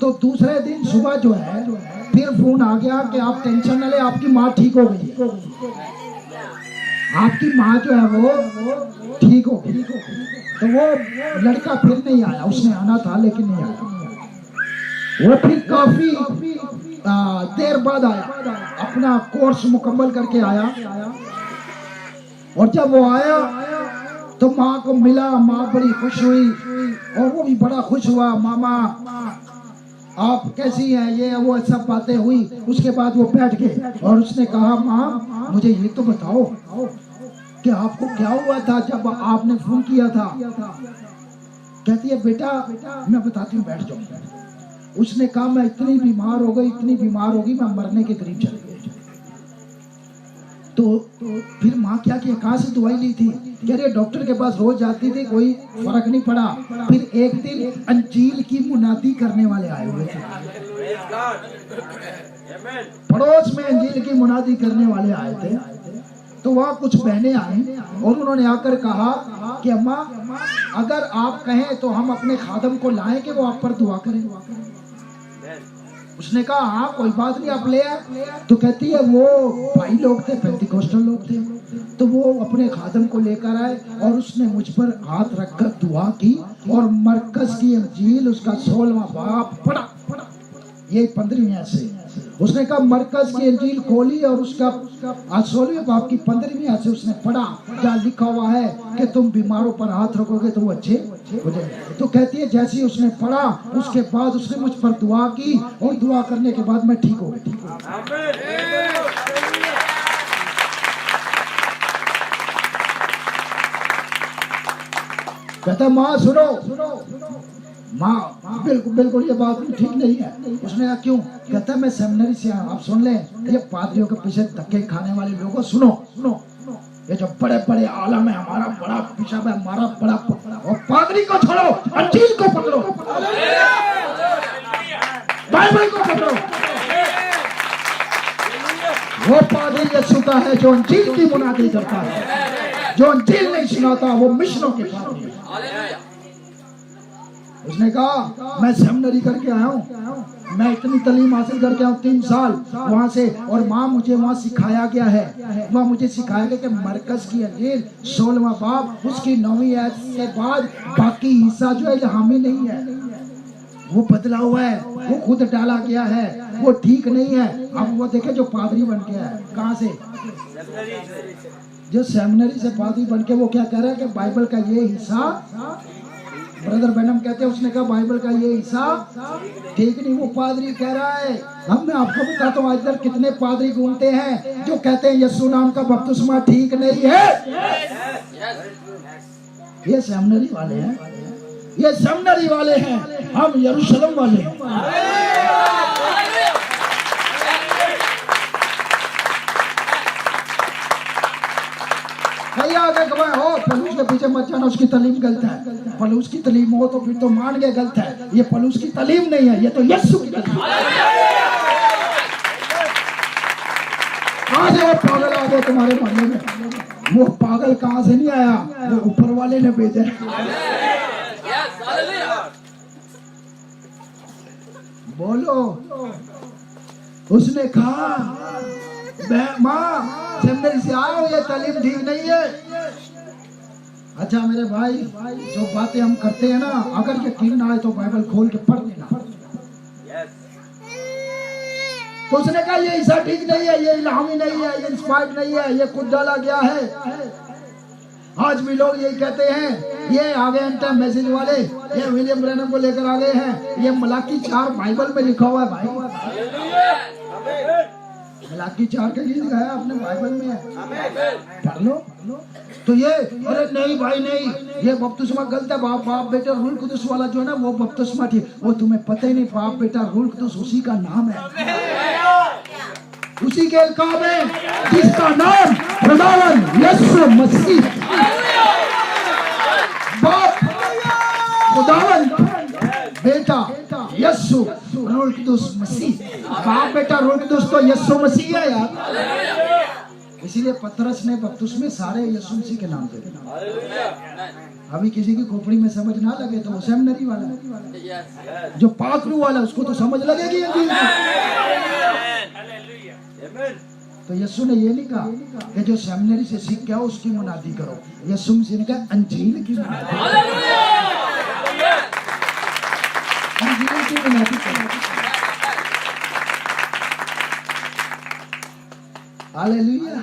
तो दूसरे दिन सुबह जो है फिर फोन आ गया कि आप टेंशन न ले, आपकी माँ ठीक हो गई है, आपकी माँ जो है वो ठीक हो गई। तो वो लड़का फिर नहीं आया, उसने आना था लेकिन नहीं आया। वो फिर काफी देर बाद आया, अपना कोर्स मुकम्मल करके आया। और जब वो आया तो माँ को मिला, माँ बड़ी खुश हुई और वो भी बड़ा खुश हुआ, मामा आप कैसी हैं, ये वो सब बातें हुई। उसके बाद वो बैठ गए और उसने कहा माँ मुझे ये तो बताओ कि आपको क्या हुआ था जब आपने फोन किया था? कहती है बेटा मैं बताती हूँ, बैठ जाओ। उसने कहा मैं इतनी बीमार हो गई, इतनी बीमार हो गई, मैं मरने के करीब चली गई। तो फिर माँ क्या किया, कहाँ से दवाई ली थी? कह रही डॉक्टर के पास रोज जाती थी, कोई फर्क नहीं पड़ा। फिर एक दिन अंजील की मुनादी करने वाले आए हुए थे, पड़ोस में अंजील की मुनादी करने वाले आए थे। तो वहाँ कुछ बहनें आई और उन्होंने आकर कहा कि अम्मा अगर आप कहें तो हम अपने खादम को लाएं कि वो आप पर दुआ करें। उसने कहा हाँ कोई बात नहीं, आप ले आए। तो कहती है वो भाई लोग थे, पेंटिकोस्टल लोग थे, तो वो अपने खादम को लेकर आए और उसने मुझ पर हाथ रखकर दुआ की और मरकज की अंजील उसका 16वां बाब पढ़ा। ये 15वीं आयत से उसने कहा मरकज की अंजील खोली और उसका 16वें बाब की 15वीं आयत से उसने पढ़ा, जहाँ लिखा हुआ है कि तुम बीमारों पर हाथ रखोगे तो वो अच्छे हो जाएंगे। तो कहती है जैसे ही उसने पढ़ा उसके बाद उसने मुझ पर दुआ की और दुआ करने के बाद मैं ठीक हो गई। कहता माँ सुनो, माँ बिल्कुल ये बात ठीक नहीं है। उसने कहा क्यों? कहता मैं सेमिनरी से आया, आप सुन ले, ये पादरियों के पीछे धक्के खाने वाले लोगों सुनो, ये जो बड़े बड़े आलम है, हमारा बड़ा बिशप है, हमारा बड़ा, और पादरी को छोड़ो, अंजील को पकड़ो, बाइबल को पकड़ो। वो पादरी यीशु का है जो अंजील की मुनादी करता है, जो अंजील नहीं सुनाता वो मिशनों के पादरी। उसने कहा मैं सेमिनरी करके आया हूँ, मैं इतनी तालीम हासिल करके आया हूँ 3 साल वहाँ से, और माँ मुझे वहाँ सिखाया गया है, वहाँ मुझे सिखाया गया कि मरकज की अंजील 16वां बाब उसकी 9वीं आयत से बाद बाकी हिस्सा जो है इल्हामी नहीं है, वो बदला हुआ है, वो खुद डाला गया है, वो ठीक नहीं है। अब वो देखे जो पादरी बन गया है, कहाँ से? जो सेमिनरी से पादरी बन के वो क्या कह रहा है कि बाइबल का ये हिस्सा ब्रदर बैनम कहते हैं, उसने कहा बाइबल का ये हिस्सा ठीक नहीं। वो पादरी कह रहा है, हमने आपको बताता हूँ आज तक कितने पादरी घूमते हैं जो कहते हैं यीशु नाम का बपतिस्मा ठीक नहीं है। ये सेमिनरी वाले हैं, ये सेमिनरी वाले हैं, हम यरूशलेम वाले हैं। आगे हो पलूस के पीछे मत जाना, उसकी तालीम गलत है। पलूस की तालीम हो तो फिर तो मान गए गलत है। ये पलूस की तालीम नहीं है, ये तो यीशु की तालीम। कहां से वो पागल आ गए तुम्हारे मोहल्ले में? वो पागल कहां से नहीं आया, वो ऊपर वाले ने भेजा। बोलो। उसने कहा माँ सेमिनरी से आओ, ये तालीम ठीक नहीं है। अच्छा मेरे भाई, जो बातें हम करते हैं ना, अगर यकीन ना आए तो बाइबल खोल के पढ़ लेना। तो उसने कहा ये ईसा ठीक नहीं है, ये इल्हामी नहीं है, ये इंस्पायर्ड नहीं है, ये खुद डाला गया है। आज भी लोग यही कहते हैं, ये आ गए एंटा मैसेज वाले, ये विलियम ब्रैनम को लेकर आ गए हैं। ये मलाकी 4 बाइबल में लिखा हुआ है भाई। मलाकी 4 का गीत गाया आपने, बाइबल में है, पढ़ लो। तो ये अरे नहीं भाई नहीं, ये बपतिस्मा गलत है। बाप बेटा रूल कुदुस वाला जो है ना, वो बपतिस्मा ठीक, वो तुम्हें पता ही नहीं। बाप बेटा रूल कुदुस उसी का नाम है, उसी के काम है जिसका नाम खुदावन यीशु मसीह। बाप खुदावन, बेटा यीशु रूल कुदुस मसीह। बाप बेटा रूल कुदुस तो यीशु मसीह है यार। इसीलिए पतरस ने बपतिस्मे सारे यीशु मसीह के नाम पे। अभी किसी की खोपड़ी में समझ ना लगे तो वो सेमिनरी वाला, जो पाखरू वाला उसको तो समझ लगेगी। तो यीशु ने ये नहीं कहा कि जो सेमिनरी से सीख के आओ उसकी मुनादी करो। यीशु मसीह ने कहा अंजील की मुनादी करो। हालेलुया।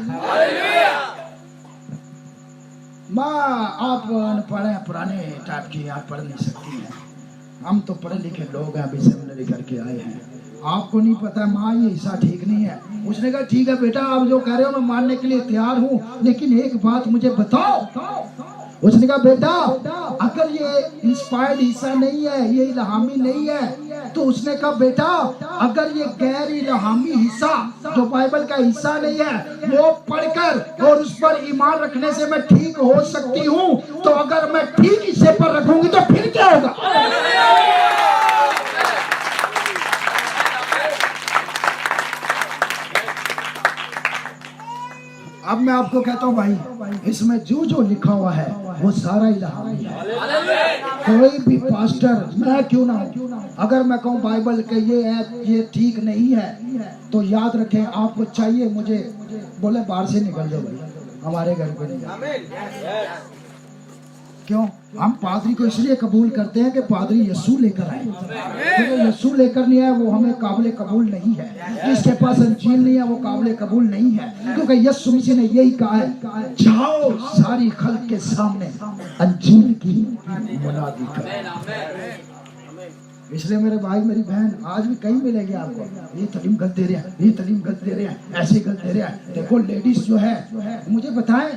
माँ आप अनपढ़ हैं, पुराने टाइप की, आप पढ़ नहीं सकती हैं। हम तो पढ़े लिखे लोग हैं, अभी सेमिनरी करके आए हैं। आपको नहीं पता माँ ये हिस्सा ठीक नहीं है। उसने कहा ठीक है बेटा, आप जो कह रहे हो मैं मानने के लिए तैयार हूँ, लेकिन एक बात मुझे बताओ। उसने कहा बेटा अगर ये इंस्पायर्ड हिस्सा नहीं है, ये इल्हामी नहीं है, तो उसने कहा बेटा अगर ये गैर इल्हामी हिस्सा जो बाइबल का हिस्सा नहीं है, वो पढ़कर और उस पर ईमान रखने से मैं ठीक हो सकती हूँ, तो अगर मैं ठीक हिस्से पर रखूंगी तो फिर क्या होगा? अब मैं आपको कहता हूँ भाई, इसमें जो लिखा हुआ है वो सारा इल्हामी है। कोई भी पास्टर, मैं क्यों ना, अगर मैं कहूँ बाइबल के ये ठीक नहीं है, तो याद रखें आपको चाहिए मुझे बोले बाहर से निकल जाओ भाई, हमारे घर पे नहीं। क्यों? हम पादरी को इसलिए कबूल करते हैं कि पादरी यीशु लेकर आए। तो यीशु लेकर नहीं आए वो हमें काबिल कबूल नहीं है। जिसके पास अंजील नहीं है वो काबिल कबूल नहीं है, क्योंकि यीशु मसीह ने यही कहा है, जाओ सारी खल्क के सामने अंजील की मुनादी करो। इसलिए मेरे भाई मेरी बहन, आज भी कहीं मिलेंगे आपको, ये तालीम गलत दे रहे हैं, ये तालीम गलत दे रहे हैं, ऐसे गलत दे रहे हैं। देखो लेडीज जो है मुझे बताएं,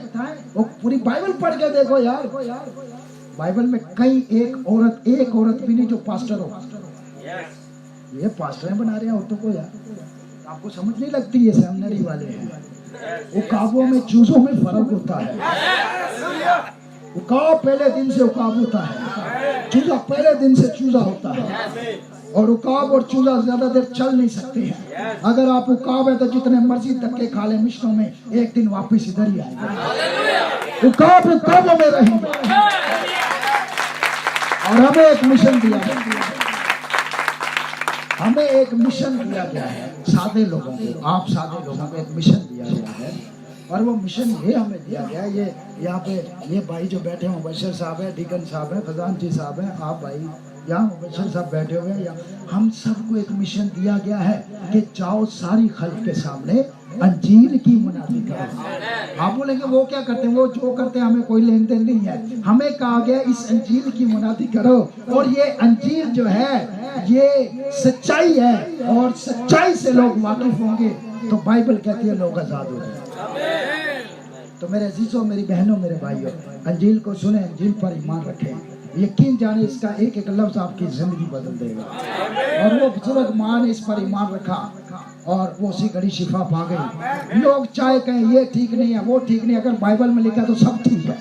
वो पूरी बाइबल पढ़ के देखो यार। बाइबल में कई एक औरत भी नहीं जो पास्टर हो। ये पास्टर बना रहे हैं औरतों को यार, आपको समझ नहीं लगती? ये सेमिनरी वाले हैं। उकाबों में चूजों में फर्क होता है। उकाब पहले दिन से उकाब होता है, चूजा पहले दिन से चूजा होता है। और उकाब और चूजा ज्यादा देर चल नहीं सकते हैं। अगर आप उकाब है तो जितने मर्जी धक्के खा ले मिशनों में, एक दिन वापस इधर ही आएगा। उकाब उकाबों में रहेंगे। और हमें एक मिशन दिया गया, हमें एक मिशन दिया गया है सादे लोगों को, आप सादे लोगों को एक मिशन दिया गया है। और वो मिशन ये हमें दिया गया, ये यहाँ पे ये भाई जो बैठे हैं मुबशर साहब है, डीकन साहब है, फजान जी साहब है, आप भाई यहाँ मुबशर साहब बैठे हुए हैं, हम सबको एक मिशन दिया गया है कि जाओ सारी खल्क के सामने अंजील की मुनादी करो। आप बोलेंगे वो क्या करते हैं, वो जो करते हैं हमें कोई लेन देन नहीं है। हमें कहा गया इस अंजील की मुनादी करो, और ये अंजील जो है ये सच्चाई है, और सच्चाई से लोग वाकिफ होंगे तो बाइबल कहती है लोग आजाद हो जाएंगे। तो मेरे अजीजों, मेरी बहनों, मेरे भाइयों, अंजील को सुने, अंजील पर ईमान रखें। यकीन जाने इसका एक एक लफ्ज आपकी जिंदगी बदल देगा। और वो बुजुर्ग माँ ने इस पर ईमान रखा और वो उसी घड़ी शिफा पा गई। लोग चाहे कहें ये ठीक नहीं है, वो ठीक नहीं है, अगर बाइबल में लिखा तो सब ठीक है।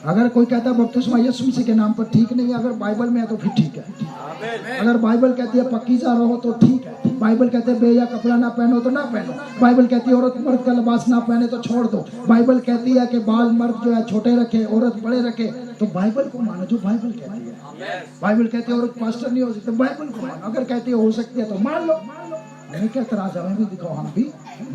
अगर कोई कहता है बपतिस्मा यीशु मसीह के नाम पर ठीक नहीं है, अगर बाइबल में है तो फिर ठीक है। अगर बाइबल कहती है पकीज़ा रहो तो ठीक है। बाइबल कहते हैं बेया कपड़ा ना पहनो तो ना पहनो। बाइबल कहती है औरत मर्द का लिबास ना पहने तो छोड़ दो। बाइबल कहती है कि बाल मर्द जो है छोटे रखे, औरत बड़े रखे। तो बाइबल को मानो जो बाइबल कहती है। बाइबल कहती है औरत पास्टर नहीं हो सकती, बाइबल को मानो। अगर कहती है हो सकती है तो मान लो। हमें क्या तराज, हमें भी दिखाओ, हम भी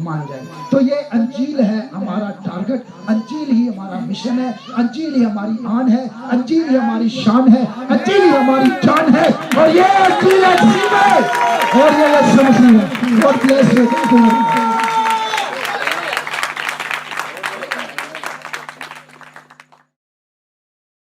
मान जाए। तो ये अंजील है हमारा टारगेट, अंजील ही हमारा मिशन है, अंजील ही हमारी आन है, अंजील ही हमारी शान है, अंजील ही हमारी जान है। और ये अंजील है और ये यीशु मसीह है। God bless you.